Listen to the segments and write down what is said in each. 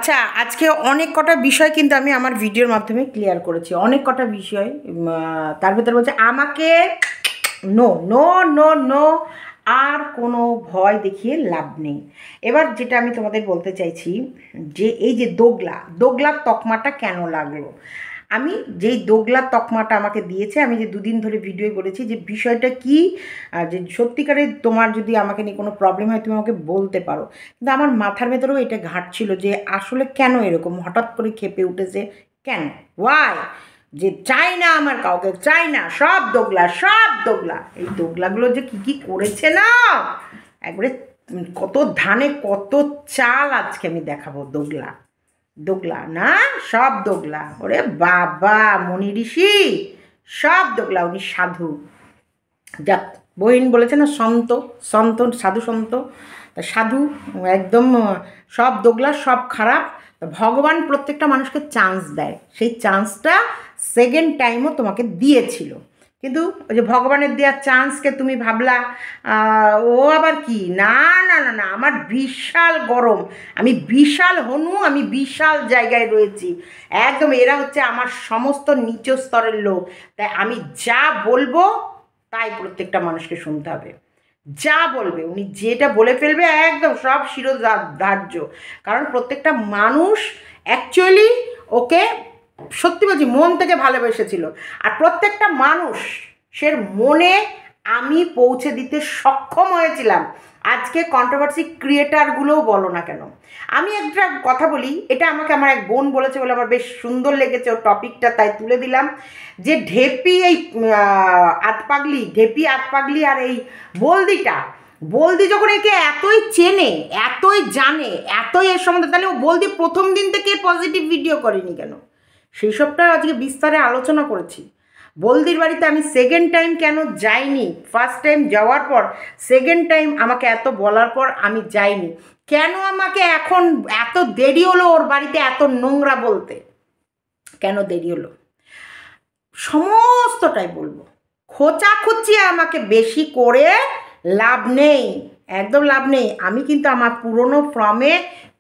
আচ্ছা, আজকে অনেক কটা বিষয় কিন্তু আমি আমার ভিডিওর মাধ্যমে ক্লিয়ার করেছি। অনেক কটা বিষয় তার ভেতরে বলছে আমাকে নো নো নো নো, আর কোনো ভয় দেখিয়ে লাভ নেই। এবার যেটা আমি তোমাদের বলতে চাইছি যে এই যে দোগলার তকমাটা কেন লাগলো, আমি যেই দোগলার তকমাটা আমাকে দিয়েছে, আমি যে দুদিন ধরে ভিডিও বলেছি যে বিষয়টা কি, যে সত্যিকারে তোমার যদি আমাকে নিয়ে কোনো প্রবলেম হয় তুমি আমাকে বলতে পারো, কিন্তু আমার মাথার ভেতরেও এটা ঘাটছিল যে আসলে কেন এরকম হঠাৎ করে খেপে উঠেছে, কেন, ওয়াই, যে চাই না, আমার কাউকে চাই না, সব দোগলা। এই দোগলাগুলো যে কি কি করেছে না, একবারে কত ধানে কত চাল আজকে আমি দেখাবো। দোগলা না, সব দোগলা। ওরে বাবা, মনি ঋষি সব দোগলা, উনি সাধু। যাক, বহিন বলেছে না সন্ত সাধু সন্ত, তা সাধু একদম সব দোগলা, সব খারাপ। ভগবান প্রত্যেকটা মানুষকে চান্স দেয়, সেই চান্সটা সেকেন্ড টাইমও তোমাকে দিয়েছিল, কিন্তু ওই যে ভগবানের দেওয়া চান্সকে তুমি ভাবলা ও আবার কি, না না না না, আমার বিশাল গরম, আমি বিশাল হনু, আমি বিশাল জায়গায় রয়েছি একদম। এরা হচ্ছে আমার সমস্ত নিচ স্তরের লোক, তাই আমি যা বলবো তাই প্রত্যেকটা মানুষকে শুনতে হবে। যা বলবে উনি যেটা বলে ফেলবে একদম সব শিরোধার্য, কারণ প্রত্যেকটা মানুষ অ্যাকচুয়ালি ওকে সত্যি বলছি মন থেকে ভালোবেসেছিল, আর প্রত্যেকটা মানুষের মনে আমি পৌঁছে দিতে সক্ষম হয়েছিলাম। আজকে কন্ট্রোভার্সি ক্রিয়েটারগুলোও বলো না কেন, আমি একটা কথা বলি, এটা আমাকে আমার এক বোন বলেছে বলে আমার বেশ সুন্দর লেগেছে ওর টপিকটা, তাই তুলে দিলাম। যে ঢেপি এই ঢেপি আতপাগলি আর এই বলদি যখন একে এতই চেনে, এতই জানে, এতই এর সম্বন্ধে, তাহলে ও বলদি প্রথম দিন থেকে পজিটিভ ভিডিও করেনি কেন? সেই সবটা আজকে বিস্তারে আলোচনা করেছি। বলদির বাড়িতে আমি সেকেন্ড টাইম কেন যাইনি, ফার্স্ট টাইম যাওয়ার পর সেকেন্ড টাইম আমাকে এত বলার পর আমি যাইনি কেন, আমাকে এখন এত দেরি হলো ওর বাড়িতে এত নোংরা বলতে, কেন দেরি হলো সমস্তটাই বলবো। খোঁচাখুচি আমাকে বেশি করে লাভ নেই, একদম লাভ নেই। আমি কিন্তু আমার পুরনো ফর্মে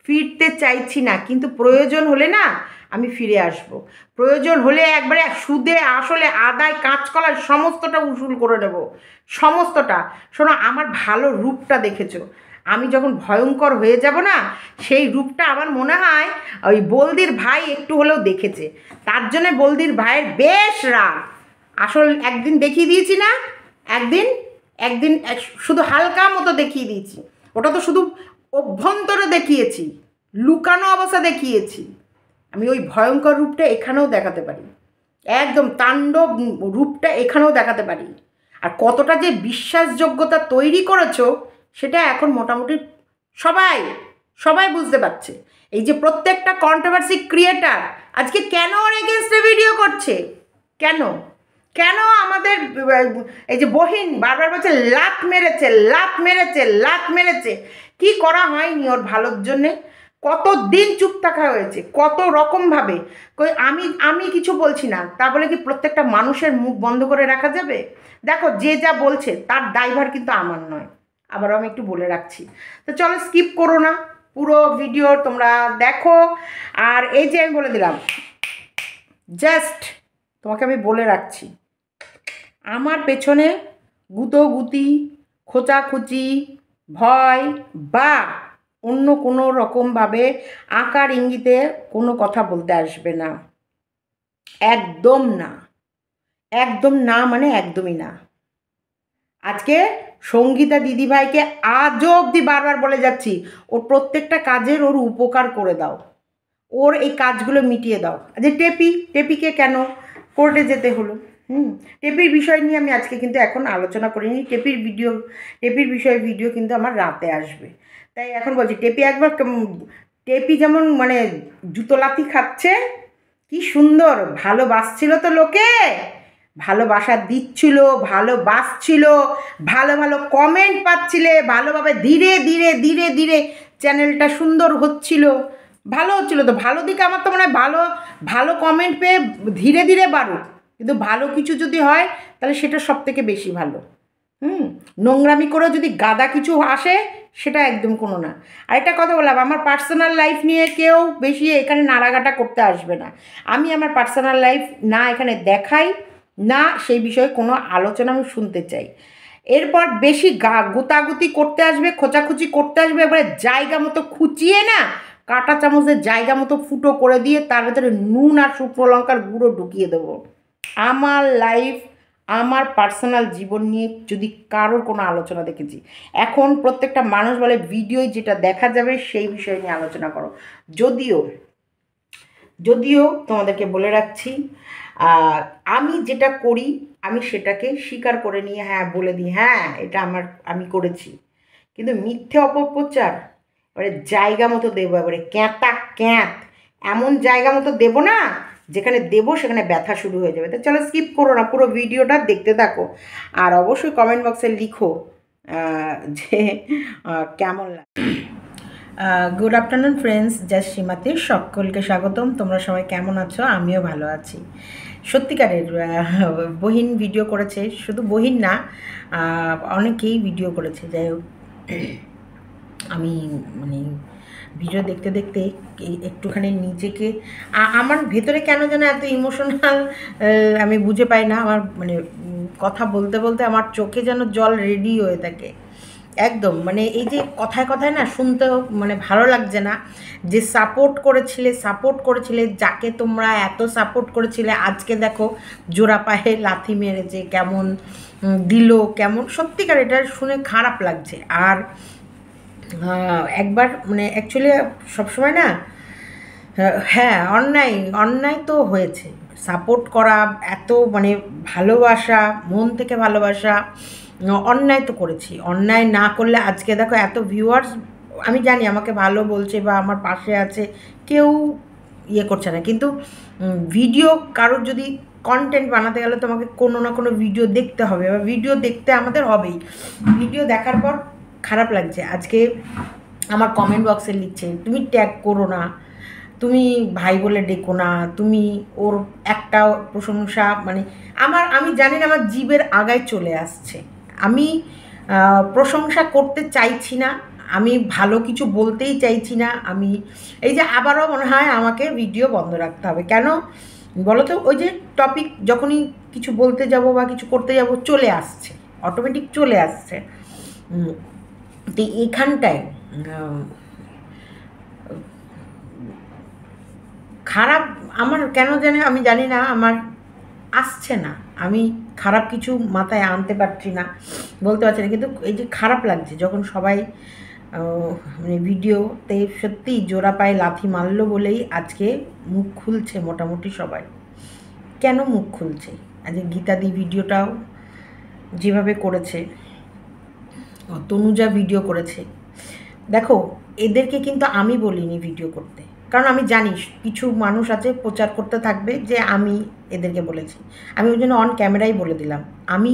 ফিরতে চাইছি না, কিন্তু প্রয়োজন হলে না আমি ফিরে আসব, প্রয়োজন হলে একবারে সুদে আসলে আদায় কাঁচকলার সমস্তটা উসুল করে নেব, সমস্তটা। শোনো, আমার ভালো রূপটা দেখেছো, আমি যখন ভয়ঙ্কর হয়ে যাব না, সেই রূপটা আমার মনে হয় ওই বলদির ভাই একটু হলেও দেখেছে, তার জন্যে বলদির ভাইয়ের বেশ রাগ। আসল একদিন দেখিয়ে দিয়েছি না, একদিন শুধু হালকা মতো দেখিয়ে দিয়েছি, ওটা তো শুধু অভ্যন্তরে দেখিয়েছি, লুকানো অবস্থা দেখিয়েছি। আমি ওই ভয়ঙ্কর রূপটা এখানেও দেখাতে পারি, একদম তাণ্ডব রূপটা এখানেও দেখাতে পারি। আর কতটা যে বিশ্বাসযোগ্যতা তৈরি করেছো সেটা এখন মোটামুটি সবাই বুঝতে পারছে। এই যে প্রত্যেকটা কন্ট্রোভার্সি ক্রিয়েটার আজকে কেন ওর এগেনস্টে ভিডিও করছে, কেন আমাদের এই যে বহিন বারবার বলছে লাত মেরেছে, কি করা হয়নি ওর ভালোর জন্যে? কত দিন চুপ থাকা হয়েছে, কত রকমভাবে। আমি কিছু বলছি না, তা বলে কি প্রত্যেকটা মানুষের মুখ বন্ধ করে রাখা যাবে? দেখো, যে যা বলছে তার দায়ভার কিন্তু আমার নয়, আবারও আমি একটু বলে রাখছি। তো চলো, স্কিপ করো না, পুরো ভিডিও তোমরা দেখো। আর এই যে আমি বলে দিলাম, জাস্ট তোমাকে আমি বলে রাখছি, আমার পেছনে গুতোগুতি, খোঁচাখুচি, ভয় বা অন্য কোনো রকমভাবে আকার ইঙ্গিতে কোনো কথা বলতে আসবে না, একদম না, মানে একদমই না। আজকে সঙ্গীতা দিদিভাইকে আজও অবধি বারবার বলে যাচ্ছি, ওর প্রত্যেকটা কাজের ওর উপকার করে দাও, ওর এই কাজগুলো মিটিয়ে দাও। যে টেপিকে কেন কোর্টে যেতে হলো, টেপির বিষয় নিয়ে আমি আজকে কিন্তু এখন আলোচনা করিনি, টেপির বিষয়ে ভিডিও কিন্তু আমার রাতে আসবে, তাই এখন বলছি টেপি যেমন মানে জুতোলাথি খাচ্ছে, কি সুন্দর ভালোবাসছিল তো লোকে, ভালোবাসা দিচ্ছিল, ভালোবাসছিল, ভালো কমেন্ট পাচ্ছিলে, ভালোভাবে ধীরে ধীরে চ্যানেলটা সুন্দর হচ্ছিল, ভালো হচ্ছিল। তো ভালো দিকে আমার তো মনে হয় ভালো কমেন্ট পেয়ে ধীরে বাড়ুক, কিন্তু ভালো কিছু যদি হয় তাহলে সেটা সব থেকে বেশি ভালো। হুম, নোংরামি করেও যদি গাদা কিছু আসে সেটা একদম কোনো না। আরেকটা কথা বললাম, আমার পার্সোনাল লাইফ নিয়ে কেউ বেশি এখানে নাড়াঘাটা করতে আসবে না। আমি আমার পার্সোনাল লাইফ না এখানে দেখাই, না সেই বিষয়ে কোনো আলোচনা আমি শুনতে চাই। এরপর বেশি গুতাগুতি করতে আসবে, খোঁচাখুচি করতে আসবে, এবারে জায়গা মতো খুঁচিয়ে না কাঁটা চামচের জায়গা মতো ফুটো করে দিয়ে তার ভেতরে নুন আর শুকনো লঙ্কার গুঁড়ো ঢুকিয়ে দেবো। আমার লাইফ, আমার পার্সোনাল জীবন নিয়ে যদি কারোর কোনো আলোচনা দেখেছি, এখন প্রত্যেকটা মানুষ বলে ভিডিওয় যেটা দেখা যাবে সেই বিষয় নিয়ে আলোচনা করো। যদিও যদিও তোমাদেরকে বলে রাখছি, আমি যেটা করি আমি সেটাকে স্বীকার করে নিয়ে হ্যাঁ বলে দিই, হ্যাঁ এটা আমি করেছি। কিন্তু মিথ্যে অপপ্রচার এবারে জায়গা মতো দেবো, এবারে ক্যাঁতা ক্যাঁত এমন জায়গা মতো দেবো না, যেখানে দেবো সেখানে ব্যথা শুরু হয়ে যাবে। তো চলো স্কিপ করো না, পুরো ভিডিওটা দেখতে থাকো। আর অবশ্যই কমেন্ট বক্সে লিখো যে কেমন লাগে। গুড আফটারনুন ফ্রেন্ডস, জাস্ট সীমাতে সকলকে স্বাগতম। তোমরা সবাই কেমন আছো? আমিও ভালো আছি। সত্যিকারের বহিন ভিডিও করেছে, শুধু বহিন না অনেকেই ভিডিও করেছে। যাই হোক, আমি মানে ভিডিও দেখতে দেখতে একটুখানি নিজেকে আমার ভেতরে কেন যেন এত ইমোশনাল আমি বুঝে পাই না। আমার মানে কথা বলতে বলতে আমার চোখে যেন জল রেডি হয়ে থাকে একদম। মানে এই যে কথায় কথায় না শুনতেও মানে ভালো লাগছে না। যে সাপোর্ট করেছিলে যাকে তোমরা এত সাপোর্ট করেছিলে, আজকে দেখো জোড়া পায়ে লাথি মেরেছে, কেমন দিল, কেমন সত্যিকার এটা শুনে খারাপ লাগছে। আর একবার মানে অ্যাকচুয়ালি সবসময় না, হ্যাঁ অন্যায় তো হয়েছে। সাপোর্ট করা, এত মানে ভালোবাসা, মন থেকে ভালোবাসা, অন্যায় তো করেছি। অন্যায় না করলে আজকে দেখো এত ভিউয়ার্স, আমি জানি আমাকে ভালো বলছে বা আমার পাশে আছে, কেউ ইয়ে করছে না। কিন্তু ভিডিও কারোর যদি কন্টেন্ট বানাতে গেলে তোমাকে কোনো না কোনো ভিডিও দেখতে হবে, বা ভিডিও দেখতে আমাদের হবেই। ভিডিও দেখার পর খারাপ লাগছে। আজকে আমার কমেন্ট বক্সে লিখছে তুমি ট্যাগ করো না, তুমি ভাই বলে ডেকো না, তুমি ওর একটা প্রশংসা মানে আমি জানি না আমার জিভের আগায় চলে আসছে। আমি প্রশংসা করতে চাইছি না, আমি ভালো কিছু বলতেই চাইছি না। আমি এই যে আবারও মনে হয় আমাকে ভিডিও বন্ধ রাখতে হবে। কেন বলো তো? ওই যে টপিক যখনই কিছু বলতে যাব বা কিছু করতে যাব চলে আসছে, অটোমেটিক চলে আসছে। তো এখানটায় খারাপ আমার কেন জানে আমি জানি না, আমার আসছে না। আমি খারাপ কিছু মাথায় আনতে পারছি না, বলতে পারছি না। কিন্তু এই যে খারাপ লাগছে যখন সবাই মানে ভিডিওতে সত্যি জোড়া পায়ে লাথি মারলো বলেই আজকে মুখ খুলছে মোটামুটি সবাই। কেন মুখ খুলছে? আজকে গীতাদি ভিডিওটাও যেভাবে করেছে, তনুজা ভিডিও করেছে, দেখো এদেরকে কিন্তু আমি বলিনি ভিডিও করতে, কারণ আমি জানি কিছু মানুষ আছে প্রচার করতে থাকবে যে আমি এদেরকে বলেছি। আমি ওই জন্য অন ক্যামেরাই বলে দিলাম, আমি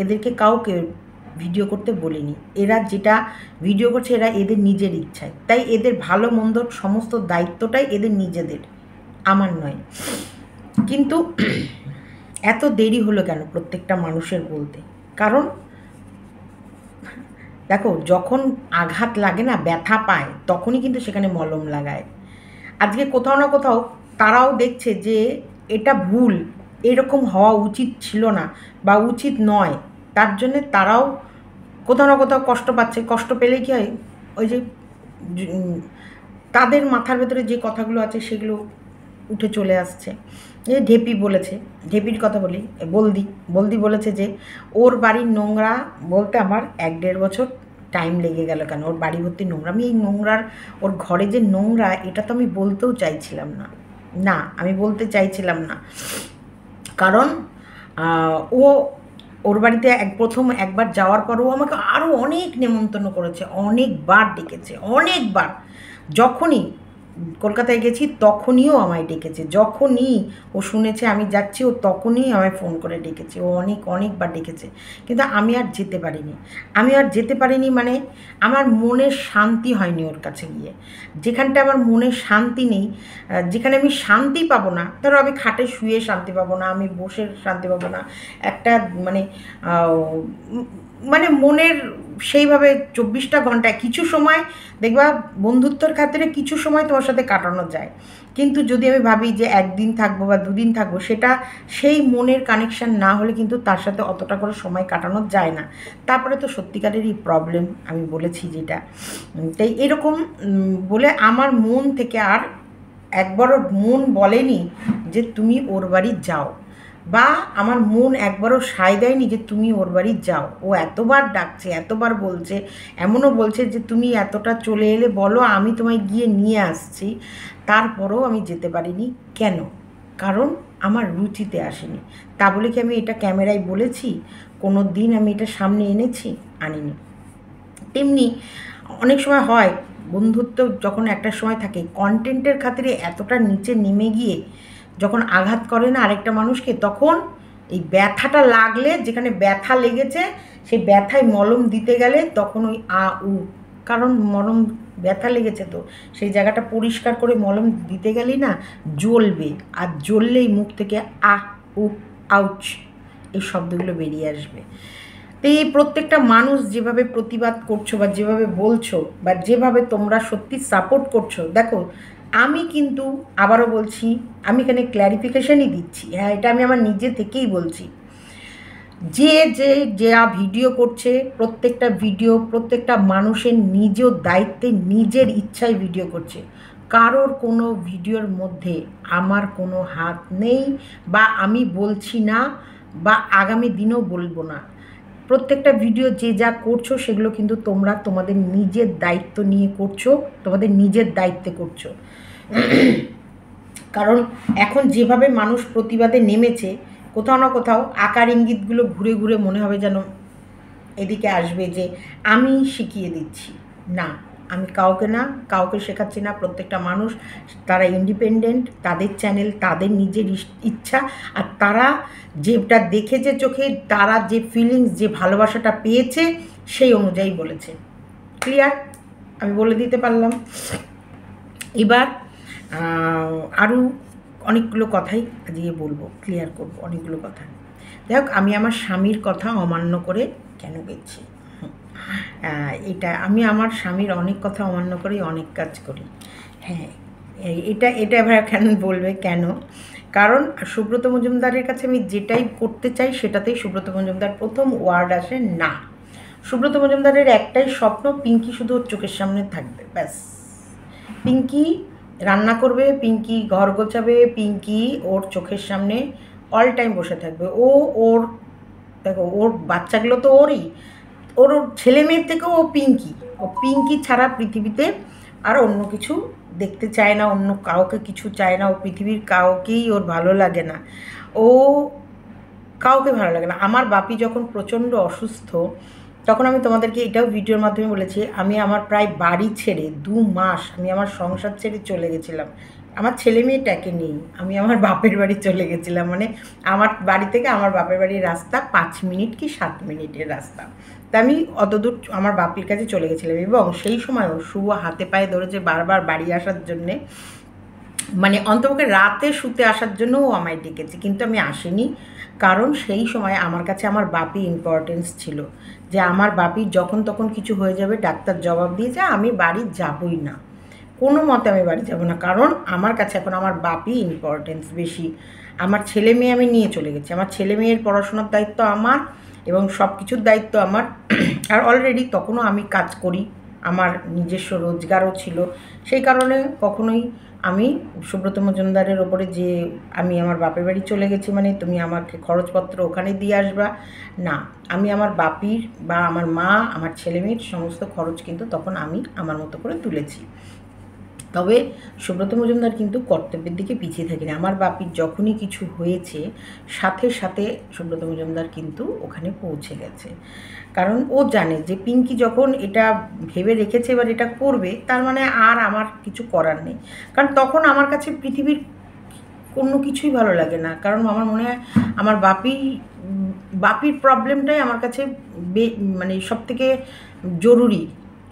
এদেরকে কাউকে ভিডিও করতে বলিনি। এরা যেটা ভিডিও করছে এরা এদের নিজের ইচ্ছায়, তাই এদের ভালো মন্দ সমস্ত দায়িত্বটাই এদের নিজেদের, আমার নয়। কিন্তু এত দেরি হলো কেন প্রত্যেকটা মানুষের বলতে? কারণ দেখো যখন আঘাত লাগে না, ব্যথা পায়, তখনই কিন্তু সেখানে মলম লাগায়। আজকে কোথাও না কোথাও তারাও দেখছে যে এটা ভুল, এরকম হওয়া উচিত ছিল না বা উচিত নয়, তার জন্যে তারাও কোথাও না কোথাও কষ্ট পাচ্ছে। কষ্ট পেলে কি হয়, ওই যে তাদের মাথার ভেতরে যে কথাগুলো আছে সেগুলো উঠে চলে আসছে। যে ঢেপি বলেছে, ঢেপির কথা বলি, বলদি বলেছে যে ওর বাড়ির নোংরা বলতে আমার 1-1.5 বছর টাইম লেগে গেল কেন, ওর বাড়ি ভর্তি নোংরা। আমি এই নোংরার, ওর ঘরে যে নোংরা এটা তো আমি বলতেও চাইছিলাম না, না আমি বলতে চাইছিলাম না। কারণ ও ওর বাড়িতে প্রথম একবার যাওয়ার পর ও আমাকে আরও অনেক নেমন্তন্ন করেছে, অনেকবার ডেকেছে, অনেকবার। যখনই কলকাতায় গেছি তখনইও আমায় ডেকেছে, যখনই ও শুনেছে আমি যাচ্ছি ও তখনই আমায় ফোন করে ডেকেছে, ও অনেকবার ডেকেছে। কিন্তু আমি আর যেতে পারিনি মানে আমার মনের শান্তি হয়নি ওর কাছে গিয়ে। যেখানটা আমার মনের শান্তি নেই, যেখানে আমি শান্তি পাবো না, ধরো আমি খাটে শুয়ে শান্তি পাবো না, আমি বসে শান্তি পাবো না, একটা মানে মানে মনের সেইভাবে 24টা ঘন্টায় কিছু সময় দেখবা বন্ধুত্বর খাতিরে কিছু সময় তোমার সাথে কাটানো যায়, কিন্তু যদি আমি ভাবি যে একদিন থাকবো বা দুদিন থাকবো, সেটা সেই মনের কানেকশান না হলে কিন্তু তার সাথে অতটা করে সময় কাটানো যায় না। তারপরে তো সত্যিকারেরই প্রবলেম, আমি বলেছি যেটা। তাই এরকম বলে আমার মন থেকে আর একবারও মন বলেনি যে তুমি ওর বাড়ি যাও, বা আমার মন একবারও সায় দেয়নি যে তুমি ওর বাড়ি যাও। ও এতবার ডাকছে, এতবার বলছে, এমনও বলছে যে তুমি এতটা চলে এলে বলো আমি তোমায় গিয়ে নিয়ে আসছি, তারপরেও আমি যেতে পারিনি। কেন? কারণ আমার রুচিতে আসেনি। তা বলে কি আমি এটা ক্যামেরায় বলেছি? কোনো দিন আমি এটা সামনে এনেছি? আনিনি। তেমনি অনেক সময় হয় বন্ধুত্ব যখন একটা সময় থাকে কন্টেন্টের খাতিরে এতটা নিচে নেমে গিয়ে যখন আঘাত করে না আরেকটা মানুষকে, তখন এই ব্যথাটা লাগলে, যেখানে ব্যথা লেগেছে সেই ব্যথায় মলম দিতে গেলে তখন ওই কারণ মলম ব্যথা লেগেছে তো সেই জায়গাটা পরিষ্কার করে মলম দিতে গেলেই না জ্বলবে, আর জ্বললেই মুখ থেকে উ আউচ এই শব্দগুলো বেরিয়ে আসবে। তো এই প্রত্যেকটা মানুষ যেভাবে প্রতিবাদ করছো বা যেভাবে বলছো বা যেভাবে তোমরা সত্যি সাপোর্ট করছো, দেখো আমি কিন্তু আবারও বলছি, আমি এখানে ক্ল্যারিফিকেশনই দিচ্ছি, হ্যাঁ এটা আমি আমার নিজে থেকেই বলছি, যে ভিডিও করছে প্রত্যেকটা ভিডিও প্রত্যেকটা মানুষের নিজ দায়িত্বে নিজের ইচ্ছায় ভিডিও করছে, কারোর কোনো ভিডিওর মধ্যে আমার কোনো হাত নেই, বা আমি বলছি না, বা আগামী দিনেও বলবো না। প্রত্যেকটা ভিডিও যে যা করছো সেগুলো কিন্তু তোমরা তোমাদের নিজের দায়িত্ব নিয়ে করছো, তোমাদের নিজের দায়িত্বে করছো। কারণ এখন যেভাবে মানুষ প্রতিবাদে নেমেছে, কোথাও না কোথাও আকার ইঙ্গিতগুলো ঘুরে ঘুরে মনে হবে যেন এদিকে আসবে যে আমি শিখিয়ে দিচ্ছি। না, আমি কাউকে শেখাচ্ছি না। প্রত্যেকটা মানুষ তারা ইন্ডিপেন্ডেন্ট, তাদের চ্যানেল, তাদের নিজের ইচ্ছা, আর তারা যেটা দেখেছে চোখে, তারা যে ফিলিংস, যে ভালোবাসাটা পেয়েছে সেই অনুযায়ী বলেছে। ক্লিয়ার? আমি বলে দিতে পারলাম। এবার আরও অনেকগুলো কথাই আজকে বলবো, ক্লিয়ার করবো অনেকগুলো কথা। যাই হোক, আমি আমার স্বামীর কথা অমান্য করে কেন গেছি, এটা আমি আমার স্বামীর অনেক কথা অমান্য করি, অনেক কাজ করি। হ্যাঁ, এটা এবার কেন বলবে কেন? কারণ সুব্রত মজুমদারের কাছে আমি যেটাই করতে চাই সেটাতেই সুব্রত মজুমদার প্রথম ওয়ার্ড আসে না। সুব্রত মজুমদারের একটাই স্বপ্ন, পিঙ্কি শুধু ওর চোখের সামনে থাকবে, ব্যাস। পিঙ্কি রান্না করবে, পিঙ্কি ঘর গোছাবে, পিঙ্কি ওর চোখের সামনে অল টাইম বসে থাকবে। ওর দেখো, ওর বাচ্চাগুলো তো ওর ছেলে মেয়ের থেকেও ও পিঙ্কি ছাড়া পৃথিবীতে আর অন্য কিছু দেখতে চায় না, অন্য কাউকে কিছু চায় না, ও পৃথিবীর কাউকেই ওর ভালো লাগে না, ও কাউকে ভালো লাগে না। আমার বাপি যখন প্রচণ্ড অসুস্থ, তখন আমি তোমাদেরকে এটাও ভিডিওর মাধ্যমে বলেছি, আমি আমার প্রায় বাড়ি ছেড়ে 2 মাস আমি আমার সংসার ছেড়ে চলে গেছিলাম। আমার ছেলে মেয়েটাকে নেই, আমি আমার বাপের বাড়ি চলে গেছিলাম। মানে আমার বাড়ি থেকে আমার বাপের বাড়ির রাস্তা 5 মিনিট কি 7 মিনিটের রাস্তা। তা আমি অতদূর আমার বাপির কাছে চলে গেছিলাম, এবং সেই সময়ও শুভ হাতে পায়ে ধরেছে বারবার বাড়ি আসার জন্যে, মানে অন্তপক্ষে রাতে শুতে আসার জন্যও আমায় ডেকেছে, কিন্তু আমি আসিনি। কারণ সেই সময় আমার কাছে আমার বাপি ইম্পর্টেন্স ছিল, যে আমার বাপির যখন তখন কিছু হয়ে যাবে, ডাক্তার জবাব দিয়েছে আমি বাড়ি যাবই না, কোনো মতে আমি বাড়ি যাব না। কারণ আমার কাছে এখন আমার বাপি ইম্পর্টেন্স বেশি। আমার ছেলে মেয়ে আমি নিয়ে চলে গেছি, আমার ছেলে মেয়ের পড়াশোনার দায়িত্ব আমার, এবং সব কিছুর দায়িত্ব আমার। আর অলরেডি তখনও আমি কাজ করি, আমার নিজস্ব রোজগারও ছিল, সেই কারণে কখনোই আমি সুব্রত মজুমদারের ওপরে যে আমি আমার বাপের বাড়ি চলে গেছি মানে তুমি আমাকে খরচপত্র ওখানে দিয়ে আসবা, না। আমি আমার বাপির বা আমার মা, আমার ছেলেমেয়ের সমস্ত খরচ কিন্তু তখন আমি আমার মতো করে তুলেছি। তবে সুব্রত মজুমদার কিন্তু কর্তব্যের দিকে পিছিয়ে থাকেনি। আমার বাপির যখনই কিছু হয়েছে সাথে সাথে সুব্রত মজুমদার কিন্তু ওখানে পৌঁছে গেছে, কারণ ও জানে যে পিঙ্কি যখন এটা ভেবে রেখেছে এবার এটা করবে, তার মানে আর আমার কিছু করার নেই। কারণ তখন আমার কাছে পৃথিবীর কোনো কিছুই ভালো লাগে না, কারণ আমার মনে হয় আমার বাপির প্রবলেমটাই আমার কাছে মানে সব থেকে জরুরি,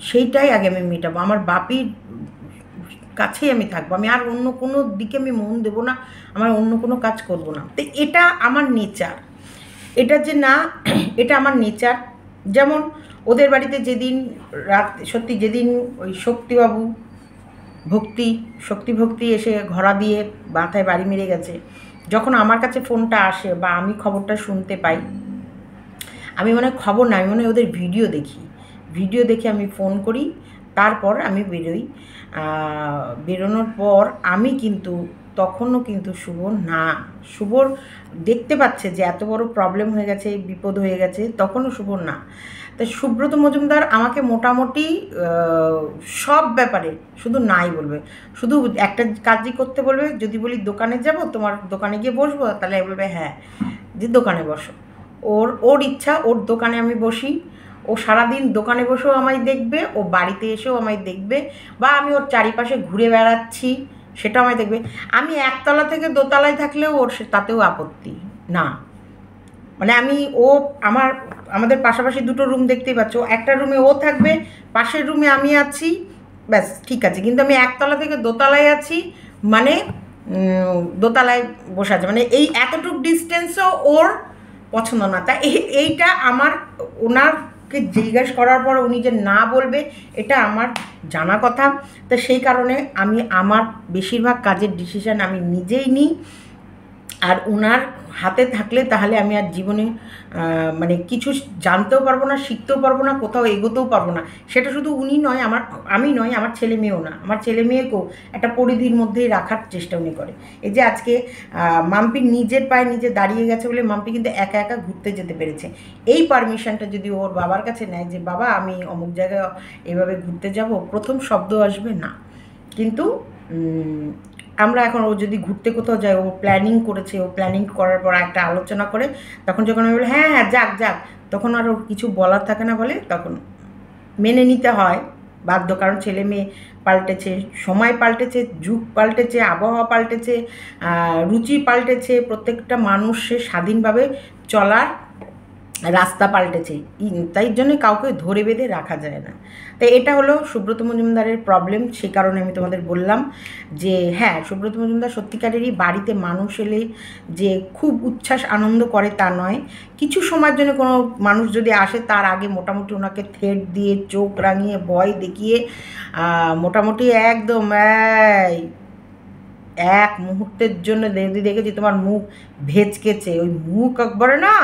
সেইটাই আগে আমি মেটাবো। আমার বাপির কাছেই আমি থাকবো, আমি আর অন্য কোনো দিকে আমি মন দেবো না, আমার অন্য কোনো কাজ করব না। তো এটা আমার নেচার, এটা যে না, এটা আমার নেচার। যেমন ওদের বাড়িতে যেদিন রাত, সত্যি যেদিন ওই শক্তিবাবু শক্তি এসে ঘোড়া দিয়ে মাথায় বাড়ি মেরে গেছে, যখন আমার কাছে ফোনটা আসে বা আমি খবরটা শুনতে পাই, আমি মনে হয় খবর না, আমি মনে হয় ওদের ভিডিও দেখে আমি ফোন করি, তারপর আমি বেরোই। বেরোনোর পর আমি কিন্তু তখনও কিন্তু শুভর দেখতে পাচ্ছে যে এত বড় প্রবলেম হয়ে গেছে, বিপদ হয়ে গেছে, তখনও শুভর না। তাই সুব্রত মজুমদার আমাকে মোটামুটি সব ব্যাপারে শুধু নাই বলবে, শুধু একটা কাজই করতে বলবে। যদি বলি দোকানে যাব, তোমার দোকানে গিয়ে বসবো, তাহলে বলবে হ্যাঁ যে দোকানে বসো। ওর ইচ্ছা, ওর দোকানে আমি বসি, ও সারাদিন দোকানে বসেও আমায় দেখবে, ও বাড়িতে এসেও আমায় দেখবে, বা আমি ওর চারিপাশে ঘুরে বেড়াচ্ছি সেটাও আমায় দেখবে। আমি একতলা থেকে দোতলায় থাকলেও ওর তাতেও আপত্তি না। মানে আমাদের পাশাপাশি দুটো রুম দেখতেই পাচ্ছ, একটা রুমে ও থাকবে, পাশের রুমে আমি আছি, ব্যাস ঠিক আছে। কিন্তু আমি একতলা থেকে দোতলায় আছি, মানে দোতলায় বসে আছে, মানে এই এতটুকু ডিস্টেন্সও ওর পছন্দ না। তা এইটা আমার ওনাকে জিজ্ঞেস করার পর উনি যে না বলবে, এটা আমার জানা কথা। তো সেই কারণে আমি আমার বেশিরভাগ কাজের ডিসিশান আমি নিজেই নিই। আর ওনার হাতে থাকলে তাহলে আমি আর জীবনে মানে কিছু জানতেও পারবো না, শিখতেও পারবো না, কোথাও এগোতেও পারবো না। সেটা শুধু উনি নয়, আমি নয়, আমার ছেলে মেয়েও না। আমার ছেলে মেয়েকেও একটা পরিধির মধ্যেই রাখার চেষ্টা উনি করে। এই যে আজকে মাম্পি নিজের পায়ে নিজে দাঁড়িয়ে গেছে বলে মাম্পি কিন্তু একা একা ঘুরতে যেতে পেরেছে। এই পারমিশনটা যদি ওর বাবার কাছে নেয় যে বাবা আমি অমুক জায়গায় এভাবে ঘুরতে যাব, প্রথম শব্দ আসবে না। কিন্তু আমরা এখন ও যদি ঘুরতে কোথাও যায়, ও প্ল্যানিং করেছে, ও প্ল্যানিং করার পর একটা আলোচনা করে, তখন যখন আমি বলি হ্যাঁ হ্যাঁ যাক, তখন আর ওর কিছু বলার থাকে না, বলে তখন মেনে নিতে হয় বাধ্য। কারণ ছেলে মেয়ে পাল্টেছে, সময় পাল্টেছে, যুগ পাল্টেছে, আবহাওয়া পাল্টেছে, রুচি পাল্টেছে, প্রত্যেকটা মানুষের স্বাধীনভাবে চলার রাস্তা পাল্টেছে, তাই জন্য কাউকে ধরে বেঁধে রাখা যায় না। তাই এটা হলো সুব্রত মজুমদারের প্রবলেম। সে কারণে আমি তোমাদের বললাম যে হ্যাঁ, সুব্রত মজুমদার সত্যিকারেরই বাড়িতে মানুষ এলে যে খুব উচ্ছ্বাস আনন্দ করে তা নয়। কিছু সময়ের জন্য কোনো মানুষ যদি আসে, তার আগে মোটামুটি ওনাকে থ্রেট দিয়ে, চোখ রাঙিয়ে, ভয় দেখিয়ে মোটামুটি একদম এক মুহূর্তের জন্য দেখেছি তোমার মুখ ভেচকেছে, ওই মুখ একবারে না,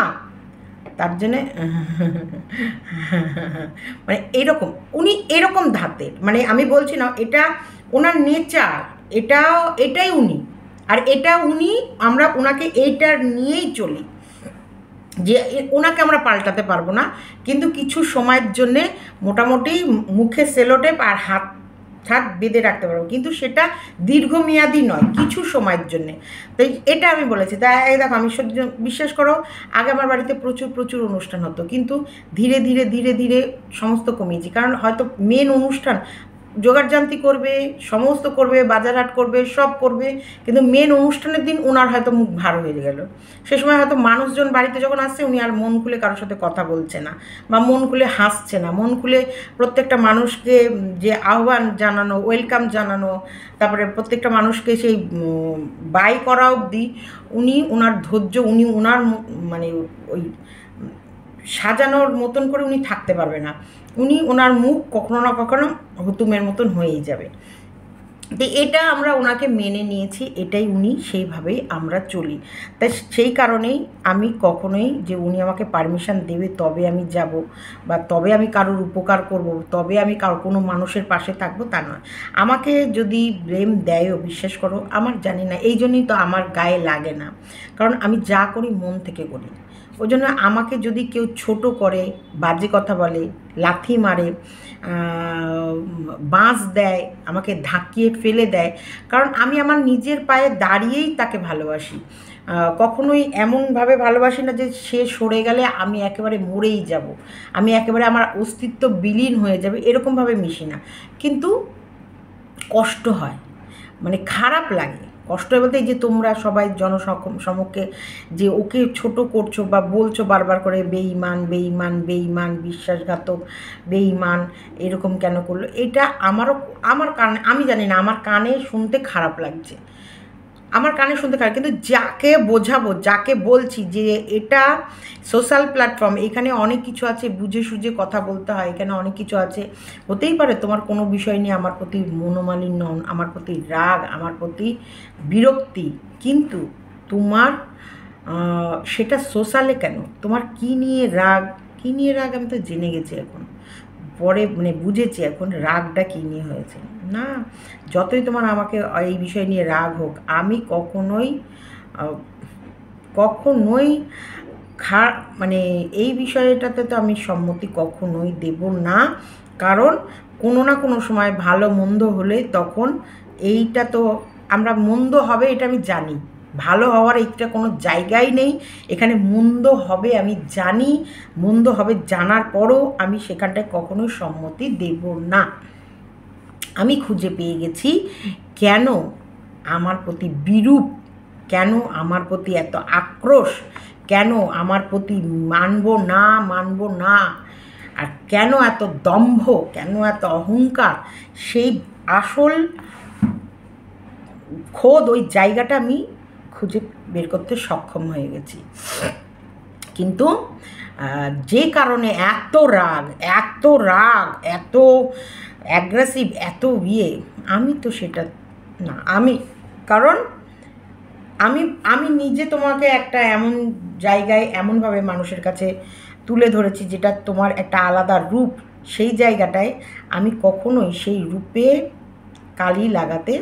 তার জন্যে মানে এইরকম উনি এরকম ধাতের, মানে আমি বলছি না এটা ওনার নেচার, এটাই উনি। আর এটা উনি, আমরা ওনাকে এইটার নিয়েই চলি যে ওনাকে আমরা পাল্টাতে পারবো না, কিন্তু কিছু সময়ের জন্যে মোটামুটি মুখে সেলোটেপ আর হাত বেঁধে রাখতে পারবো, কিন্তু সেটা দীর্ঘমেয়াদী নয়, কিছু সময়ের জন্যে। তো এটা আমি বলেছি। তাই দেখো, আমি বিশ্বাস করো, আগে আমার বাড়িতে প্রচুর অনুষ্ঠান হতো, কিন্তু ধীরে ধীরে সমস্ত কমিয়েছি। কারণ হয়তো মেন অনুষ্ঠান জোগাড়যন্ত্রী করবে, সমস্ত করবে, বাজারহাট করবে, সব করবে, কিন্তু মেন অনুষ্ঠানের দিন ওনার হয়তো মুখ ভার হয়ে গেল। সে সময় হয়তো মানুষজন বাড়িতে যখন আসছে, উনি আর মন খুলে কারোর সাথে কথা বলছে না, বা মন খুলে হাসছে না, মন খুলে প্রত্যেকটা মানুষকে যে আহ্বান জানানো, ওয়েলকাম জানানো, তারপরে প্রত্যেকটা মানুষকে সেই বাই করা অবধি উনি ওনার ধৈর্য, উনি ওনার মানে ওই সাজানোর মতন করে উনি থাকতে পারবে না। উনি ওনার মুখ কখনো না কখনো হুতুমের মতন হয়েই যাবে। তো এটা আমরা ওনাকে মেনে নিয়েছি, এটাই উনি, সেইভাবেই আমরা চলি। তাই সেই কারণেই আমি কখনোই যে উনি আমাকে পারমিশন দেবে তবে আমি যাব, বা তবে আমি কারোর উপকার করব, তবে আমি কোনো মানুষের পাশে থাকবো, তা নয়। আমাকে যদি ব্লেম দেয়ও, বিশ্বাস করো আমার জানি না, এই জন্যই তো আমার গায়ে লাগে না, কারণ আমি যা করি মন থেকে করি। ওই জন্য আমাকে যদি কেউ ছোট করে, বাজে কথা বলে, লাথি মারে, বাঁশ দেয়, আমাকে ধাক্কিয়ে ফেলে দেয়, কারণ আমি আমার নিজের পায়ে দাঁড়িয়েই তাকে ভালোবাসি। কখনোই এমনভাবে ভালোবাসি না যে সে সরে গেলে আমি একেবারে মরেই যাব, আমি একেবারে আমার অস্তিত্ব বিলীন হয়ে যাবে, এরকমভাবে মিশি না। কিন্তু কষ্ট হয়, মানে খারাপ লাগে। কষ্ট বলতে যে তোমরা সবাই সমক্ষে যে ওকে ছোট করছো বা বলছো বারবার করে বেঈমান, বিশ্বাসঘাতক, বেঈমান, এরকম কেন করলো, এটা আমার কানে, আমি জানি না, আমার কানে শুনতে খারাপ লাগছে। আমার কানে শুনতে খারাপ, কিন্তু যাকে বোঝাবো, যাকে বলছি যে এটা সোশ্যাল প্ল্যাটফর্ম, এখানে অনেক কিছু আছে, বুঝে সুঝে কথা বলতে হয়, এখানে অনেক কিছু আছে। হতেই পারে তোমার কোনো বিষয় নিয়ে আমার প্রতি মনোমালিন্য, আমার প্রতি রাগ, আমার প্রতি বিরক্তি, কিন্তু তোমার সেটা সোশ্যালে কেন, তোমার কী নিয়ে রাগ, কী নিয়ে রাগ আমি তো জেনে গেছি এখন, পরে মানে বুঝেছি এখন রাগটা কী নিয়ে হয়েছে। না, যতই তোমার আমাকে এই বিষয় নিয়ে রাগ হোক, আমি কখনোই কখনোই মানে এই বিষয়টাতে তো আমি সম্মতি কখনোই দেব না। কারণ কোনো না কোনো সময় ভালো মন্দ হলে তখন এইটা তো আমরা মন্দ হবে এটা আমি জানি, ভালো হওয়ার এইটা কোনো জায়গাই নেই, এখানে মন্দ হবে আমি জানি, মন্দ হবে জানার পরও আমি সেখানটায় কখনোই সম্মতি দেব না। আমি খুঁজে পেয়ে গেছি কেন আমার প্রতি বিরূপ, কেন আমার প্রতি এত আক্রোশ, কেন আমার প্রতি মানব না মানব না, আর কেন এত দম্ভ, কেন এত অহংকার, সেই আসল খোদ ওই জায়গাটা আমি খুঁজে বের করতে সক্ষম হয়ে গেছি। কিন্তু যে কারণে এত রাগ, এত রাগ, এত অ্যাগ্রেসিভ, এত আমি তো সেটা না, কারণ আমি নিজে তোমাকে একটা এমন জায়গায় এমনভাবে মানুষের কাছে তুলে ধরেছি যেটা তোমার একটা আলাদা রূপ, সেই জায়গাটায় আমি কখনোই সেই রূপে কালি লাগাতে,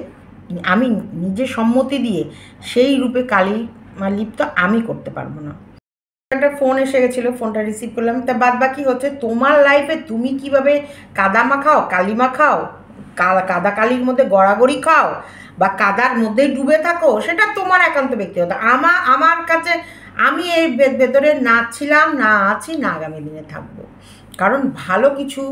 আমি নিজে সম্মতি দিয়ে সেই রূপে কালি লিপ্ত আমি করতে পারবো না। একটা ফোন এসে গেছিলো, ফোনটা রিসিভ করলাম। তা বাদ বাকি হচ্ছে তোমার লাইফে তুমি কিভাবে কাদা মাখাও, কালি মাখাও, কাদা কালির মধ্যে গড়াগড়ি খাও বা কাদার মধ্যেই ডুবে থাকো, সেটা তোমার একান্ত ব্যক্তিগত। আমার কাছে আমি এই ভেতরে না ছিলাম, না আছি, না আগামী দিনে থাকবো। কারণ ভালো কিছু